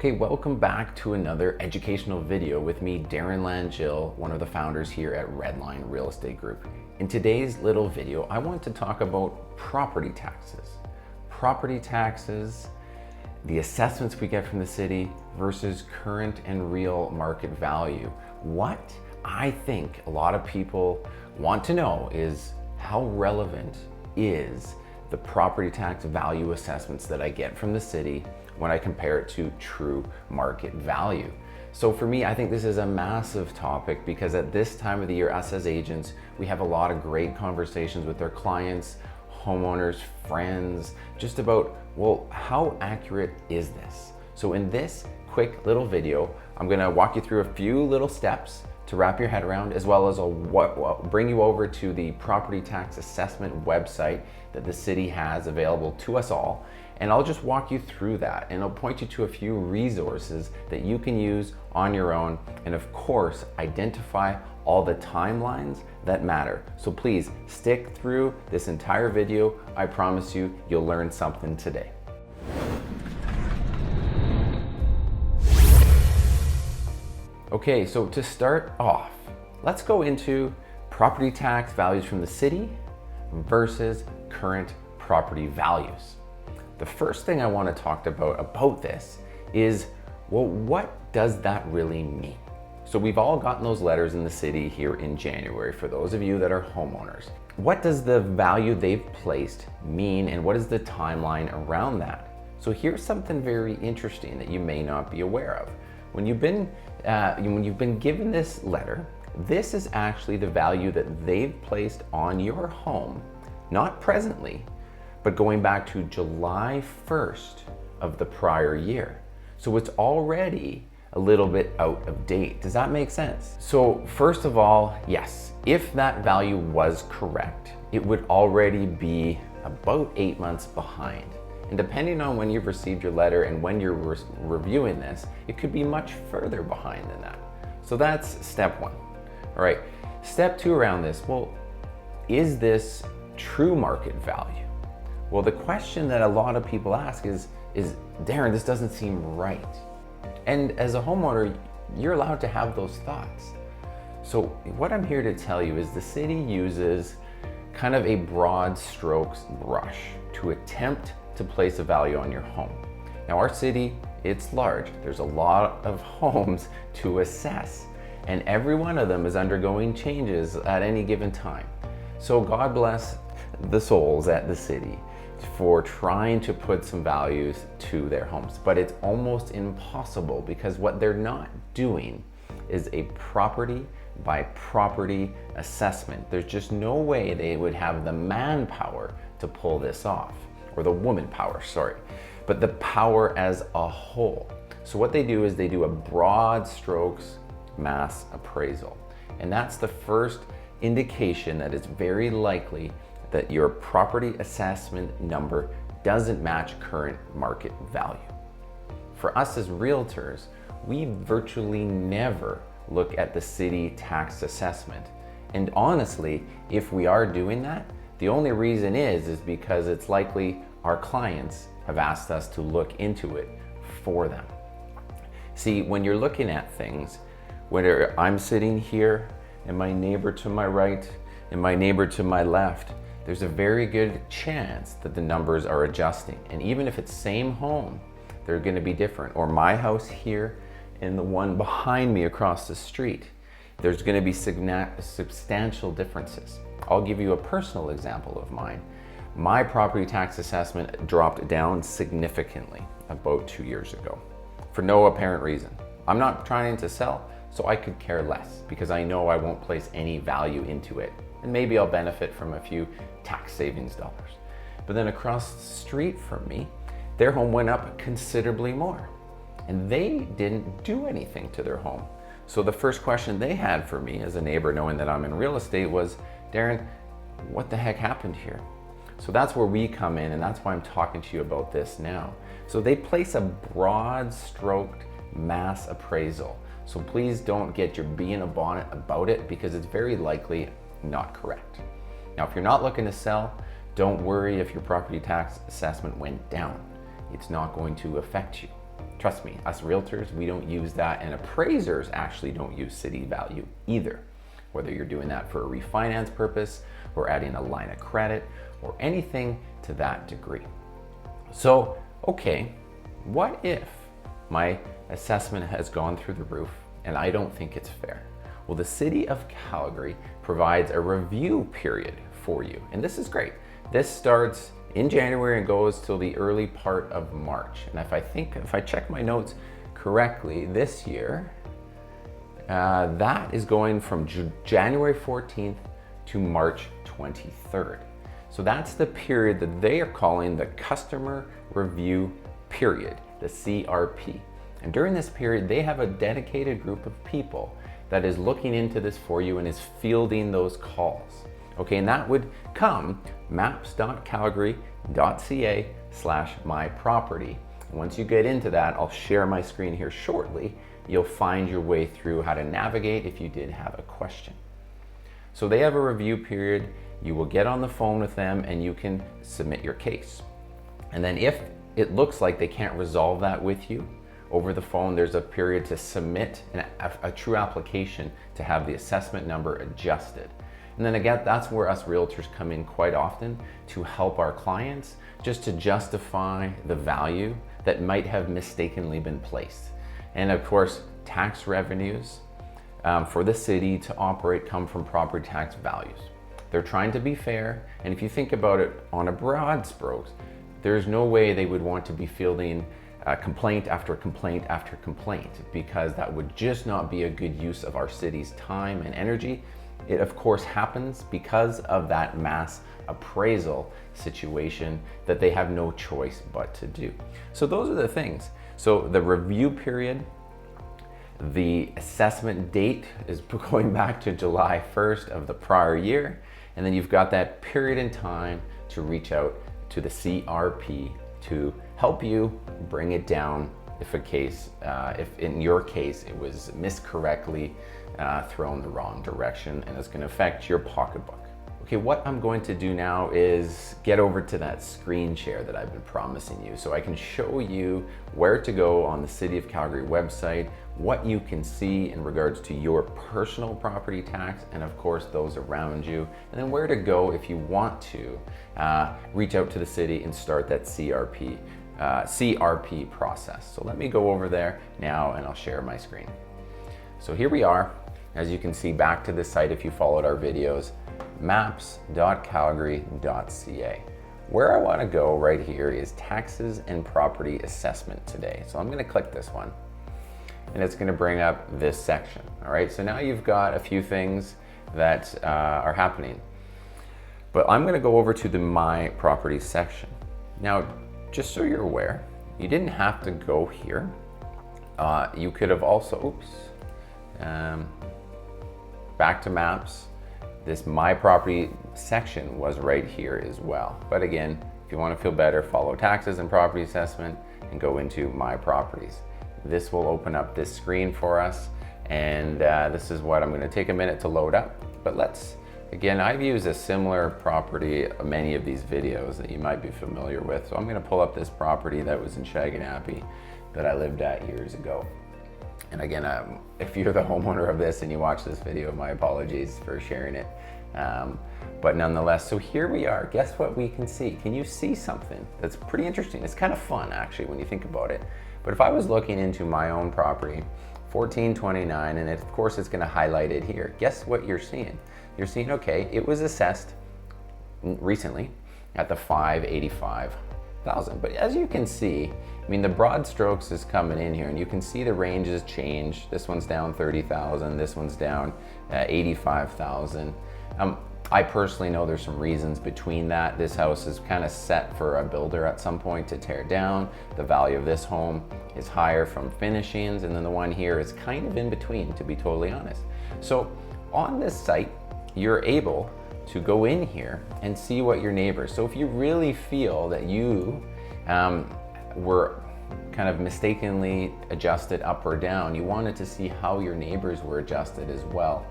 Okay, welcome back to another educational video with me, Darren Langille, one of the founders here at Redline Real Estate Group. In today's little video, I want to talk about property taxes. Property taxes, the assessments we get from the city versus current and real market value. What I think a lot of people want to know is how relevant is the property tax value assessments that I get from the city when I compare it to true market value. So for me, I think this is a massive topic because at this time of the year, us as agents, we have a lot of great conversations with our clients, homeowners, friends, just about, well, how accurate is this? So in this quick little video, I'm gonna walk you through a few little steps to wrap your head around, as well as bring you over to the property tax assessment website that the city has available to us all. And I'll just walk you through that, and I'll point you to a few resources that you can use on your own, and of course, identify all the timelines that matter. So please stick through this entire video. I promise you, you'll learn something today. Okay, so to start off, let's go into property tax values from the city versus current property values. The first thing I want to talk about this is, well, what does that really mean? So we've all gotten those letters in the city here in January for those of you that are homeowners. What does the value they've placed mean, and what is the timeline around that? So here's something very interesting that you may not be aware of. When you've been given this letter, this is actually the value that they've placed on your home, not presently, but going back to July 1st of the prior year. So it's already a little bit out of date. Does that make sense? So first of all, yes, if that value was correct, it would already be about 8 months behind. And depending on when you've received your letter and when you're reviewing this, it could be much further behind than that. So that's step one. All right, step two around this, well, is this true market value? Well, the question that a lot of people ask is Darren, this doesn't seem right. And as a homeowner, you're allowed to have those thoughts. So what I'm here to tell you is the city uses kind of a broad strokes brush to attempt to place a value on your home. Now our city, it's large. There's a lot of homes to assess, and every one of them is undergoing changes at any given time. So God bless the souls at the city for trying to put some values to their homes, but it's almost impossible because what they're not doing is a property by property assessment. There's just no way they would have the manpower to pull this off, or the woman power, sorry, but the power as a whole. So what they do is they do a broad strokes mass appraisal, and that's the first indication that it's very likely that your property assessment number doesn't match current market value. For us as realtors, we virtually never look at the city tax assessment. And honestly, if we are doing that, the only reason is because it's likely our clients have asked us to look into it for them. See, when you're looking at things, whether I'm sitting here and my neighbor to my right and my neighbor to my left, there's a very good chance that the numbers are adjusting. And even if it's same home, they're gonna be different. Or my house here and the one behind me across the street, there's gonna be substantial differences. I'll give you a personal example of mine. My property tax assessment dropped down significantly about 2 years ago for no apparent reason. I'm not trying to sell, so I could care less because I know I won't place any value into it. And maybe I'll benefit from a few tax savings dollars. But then across the street from me, their home went up considerably more, and they didn't do anything to their home. So the first question they had for me as a neighbor, knowing that I'm in real estate, was, Darren, what the heck happened here? So that's where we come in, and that's why I'm talking to you about this now. So they place a broad stroked mass appraisal. So please don't get your bee in a bonnet about it because it's very likely not correct. Now, if you're not looking to sell, don't worry if your property tax assessment went down. It's not going to affect you. Trust me, us realtors, we don't use that, and appraisers actually don't use city value either. Whether you're doing that for a refinance purpose or adding a line of credit or anything to that degree. So, okay, what if my assessment has gone through the roof and I don't think it's fair? Well, the City of Calgary provides a review period for you, and this is great. This starts in January and goes till the early part of March. And if I check my notes correctly, this year, that is going from January 14th to March 23rd. So that's the period that they are calling the Customer Review Period, the CRP. And during this period, they have a dedicated group of people that is looking into this for you and is fielding those calls. Okay, and that would come maps.calgary.ca/myproperty. Once you get into that, I'll share my screen here shortly. You'll find your way through how to navigate if you did have a question. So they have a review period. You will get on the phone with them and you can submit your case. And then if it looks like they can't resolve that with you over the phone, there's a period to submit a true application to have the assessment number adjusted. And then again, that's where us realtors come in quite often to help our clients just to justify the value that might have mistakenly been placed. And of course, tax revenues for the city to operate come from property tax values. They're trying to be fair, and if you think about it on a broad strokes, there's no way they would want to be fielding complaint after complaint after complaint, because that would just not be a good use of our city's time and energy. It of course happens because of that mass appraisal situation that they have no choice but to do. So those are the things. So the review period, the assessment date is going back to July 1st of the prior year. And then you've got that period in time to reach out to the CRP to help you bring it down if in your case it was miscorrectly thrown the wrong direction and it's going to affect your pocketbook. Okay, what I'm going to do now is get over to that screen share that I've been promising you so I can show you where to go on the City of Calgary website, what you can see in regards to your personal property tax and of course those around you, and then where to go if you want to reach out to the city and start that CRP process. So let me go over there now and I'll share my screen. So here we are. As you can see, back to the site if you followed our videos, maps.calgary.ca. Where I want to go right here is taxes and property assessment today. So I'm going to click this one and it's going to bring up this section. All right, so now you've got a few things that are happening, but I'm going to go over to the My Property section. Now, just so you're aware, you didn't have to go here. You could have also, back to maps, this My Property section was right here as well. But again, if you want to feel better, follow taxes and property assessment and go into My Properties. This will open up this screen for us, and this is what I'm going to take a minute to load up. But again, I've used a similar property in many of these videos that you might be familiar with. So I'm going to pull up this property that was in Shaganappy that I lived at years ago. And again, if you're the homeowner of this and you watch this video, my apologies for sharing it. But nonetheless, so here we are. Guess what we can see? Can you see something that's pretty interesting? It's kind of fun actually when you think about it. But if I was looking into my own property, 1429, and of course it's going to highlight it here. Guess what you're seeing? You're seeing, okay, it was assessed recently at the $585,000. But as you can see, I mean, the broad strokes is coming in here and you can see the ranges change. This one's down 30,000, this one's down 85,000. I personally know there's some reasons between that. This house is kind of set for a builder at some point to tear down. The value of this home is higher from finishings, and then the one here is kind of in between, to be totally honest. So on this site, you're able to go in here and see what your neighbors. So if you really feel that you were kind of mistakenly adjusted up or down, you wanted to see how your neighbors were adjusted as well.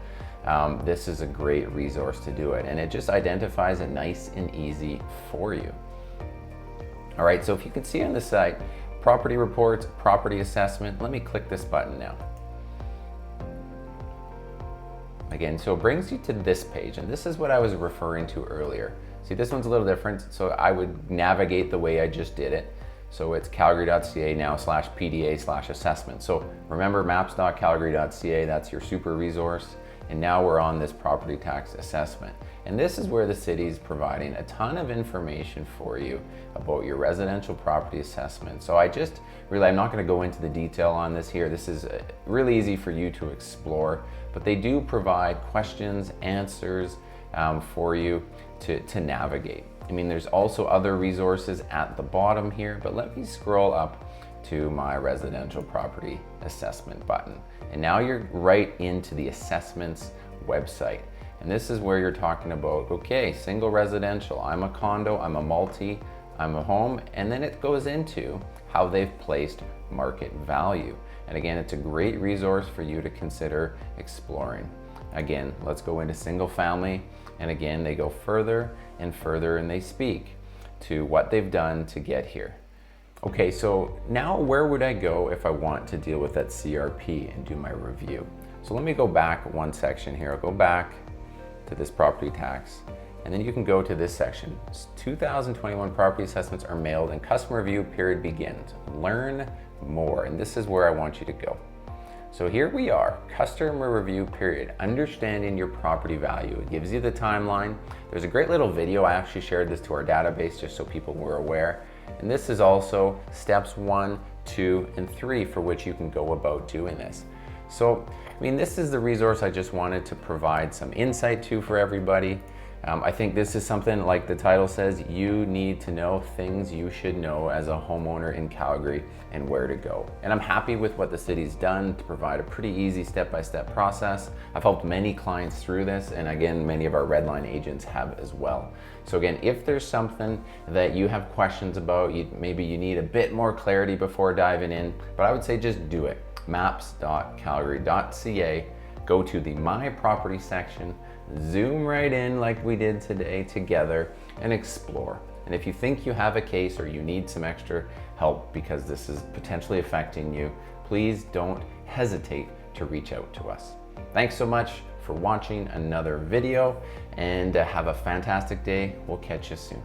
This is a great resource to do it, and it just identifies it nice and easy for you. All right, so if you can see on the site, property reports, property assessment. Let me click this button now. Again, so it brings you to this page, and this is what I was referring to earlier. See, this one's a little different, so I would navigate the way I just did it. So it's calgary.ca now /PDA/assessment. So remember maps.calgary.ca, that's your super resource. And now we're on this property tax assessment. And this is where the city is providing a ton of information for you about your residential property assessment. So I'm not gonna go into the detail on this here. This is really easy for you to explore, but they do provide questions, answers for you to navigate. I mean, there's also other resources at the bottom here, but let me scroll up to my residential property assessment button. And now you're right into the assessments website. And this is where you're talking about, okay, single residential, I'm a condo, I'm a multi, I'm a home, and then it goes into how they've placed market value. And again, it's a great resource for you to consider exploring. Again, let's go into single family. And again, they go further and further and they speak to what they've done to get here. Okay, so now where would I go if I want to deal with that CRP and do my review? So let me go back one section here. I'll go back to this property tax, and then you can go to this section. 2021 property assessments are mailed and customer review period begins. Learn more, and this is where I want you to go. So here we are, customer review period, understanding your property value. It gives you the timeline. There's a great little video. I actually shared this to our database just so people were aware. And this is also steps 1, 2, and 3 for which you can go about doing this. So, I mean, this is the resource I just wanted to provide some insight to for everybody. I think this is something, like the title says, you need to know things you should know as a homeowner in Calgary and where to go. And I'm happy with what the city's done to provide a pretty easy step-by-step process. I've helped many clients through this, and again, many of our Redline agents have as well. So again, if there's something that you have questions about, maybe you need a bit more clarity before diving in, but I would say just do it. maps.calgary.ca, go to the My Property section, zoom right in like we did today together and explore. And if you think you have a case or you need some extra help because this is potentially affecting you, please don't hesitate to reach out to us. Thanks so much for watching another video, and have a fantastic day. We'll catch you soon.